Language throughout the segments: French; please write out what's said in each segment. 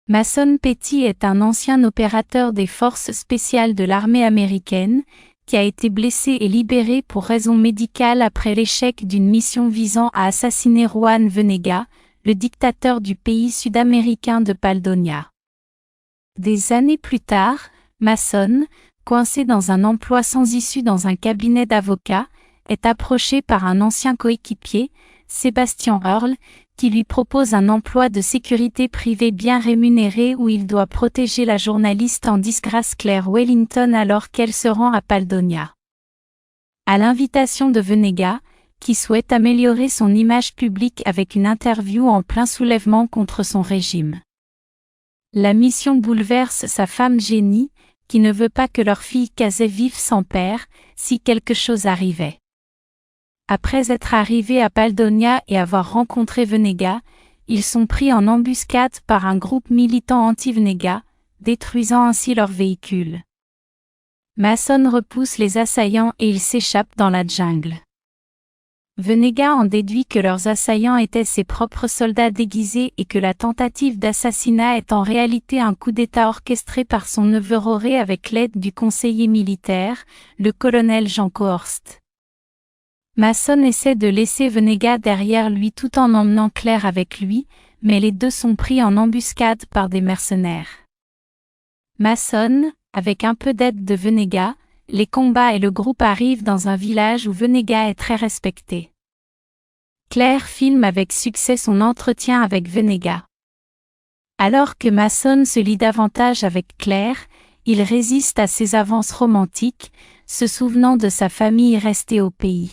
Mason Petty est un ancien opérateur des forces spéciales de l'armée américaine, qui a été blessé et libéré pour raisons médicales après l'échec d'une mission visant à assassiner Juan Venegas, le dictateur du pays sud-américain de Paledonia. Des années plus tard, Mason, coincé dans un emploi sans issue dans un cabinet d'avocats, est approché par un ancien coéquipier, Sébastien Earle, qui lui propose un emploi de sécurité privée bien rémunéré où il doit protéger la journaliste en disgrâce Claire Wellington alors qu'elle se rend à Paledonia. À l'invitation de Venegas, qui souhaite améliorer son image publique avec une interview en plein soulèvement contre son régime. La mission bouleverse sa femme Jenny, qui ne veut pas que leur fille Casey vive sans père, si quelque chose arrivait. Après être arrivés à Paledonia et avoir rencontré Venegas, ils sont pris en embuscade par un groupe militant anti-Venegas, détruisant ainsi leur véhicule. Mason repousse les assaillants et ils s'échappent dans la jungle. Venegas en déduit que leurs assaillants étaient ses propres soldats déguisés et que la tentative d'assassinat est en réalité un coup d'État orchestré par son neveu Rory avec l'aide du conseiller militaire, le colonel Jean Cohorst. Mason essaie de laisser Venegas derrière lui tout en emmenant Claire avec lui, mais les deux sont pris en embuscade par des mercenaires. Mason, avec un peu d'aide de Venegas, les combat et le groupe arrive dans un village où Venegas est très respecté. Claire filme avec succès son entretien avec Venegas. Alors que Mason se lie davantage avec Claire, il résiste à ses avances romantiques, se souvenant de sa famille restée au pays.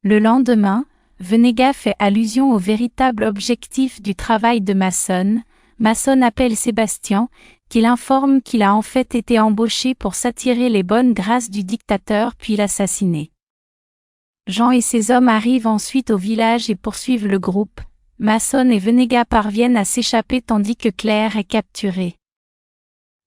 Le lendemain, Venegas fait allusion au véritable objectif du travail de Mason. Mason appelle Sébastien, qui l'informe qu'il a en fait été embauché pour s'attirer les bonnes grâces du dictateur puis l'assassiner. Jean et ses hommes arrivent ensuite au village et poursuivent le groupe. Mason et Venegas parviennent à s'échapper tandis que Claire est capturée.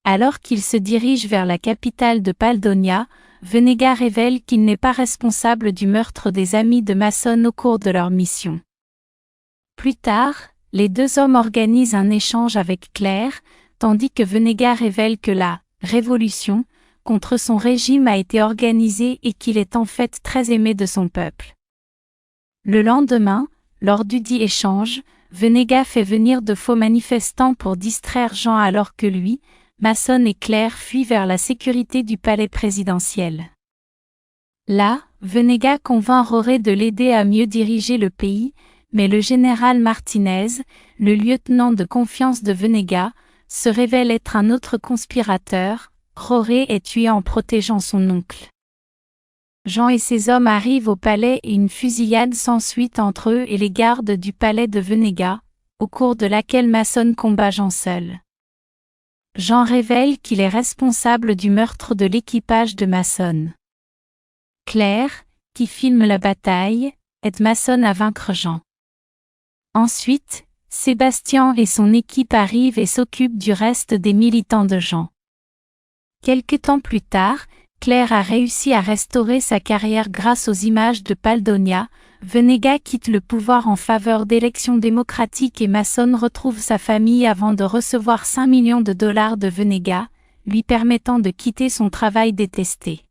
Alors qu'ils se dirigent vers la capitale de Paledonia, Venegas révèle qu'il n'est pas responsable du meurtre des amis de Mason au cours de leur mission. Plus tard, les deux hommes organisent un échange avec Claire, tandis que Venegas révèle que la « révolution » contre son régime a été organisée et qu'il est en fait très aimé de son peuple. Le lendemain, lors du dit échange, Venegas fait venir de faux manifestants pour distraire Jean alors que lui, Mason et Claire fuient vers la sécurité du palais présidentiel. Là, Venegas convainc Rory de l'aider à mieux diriger le pays, mais le général Martinez, le lieutenant de confiance de Venegas, se révèle être un autre conspirateur. Rory est tué en protégeant son oncle. Jean et ses hommes arrivent au palais et une fusillade s'ensuit entre eux et les gardes du palais de Venegas, au cours de laquelle Mason combat Jean seul. Jean révèle qu'il est responsable du meurtre de l'équipage de Mason. Claire, qui filme la bataille, aide Mason à vaincre Jean. Ensuite, Sébastien et son équipe arrivent et s'occupent du reste des militants de Jean. Quelque temps plus tard, Claire a réussi à restaurer sa carrière grâce aux images de Paledonia. Venegas quitte le pouvoir en faveur d'élections démocratiques et Mason retrouve sa famille avant de recevoir $5 millions de Venegas, lui permettant de quitter son travail détesté.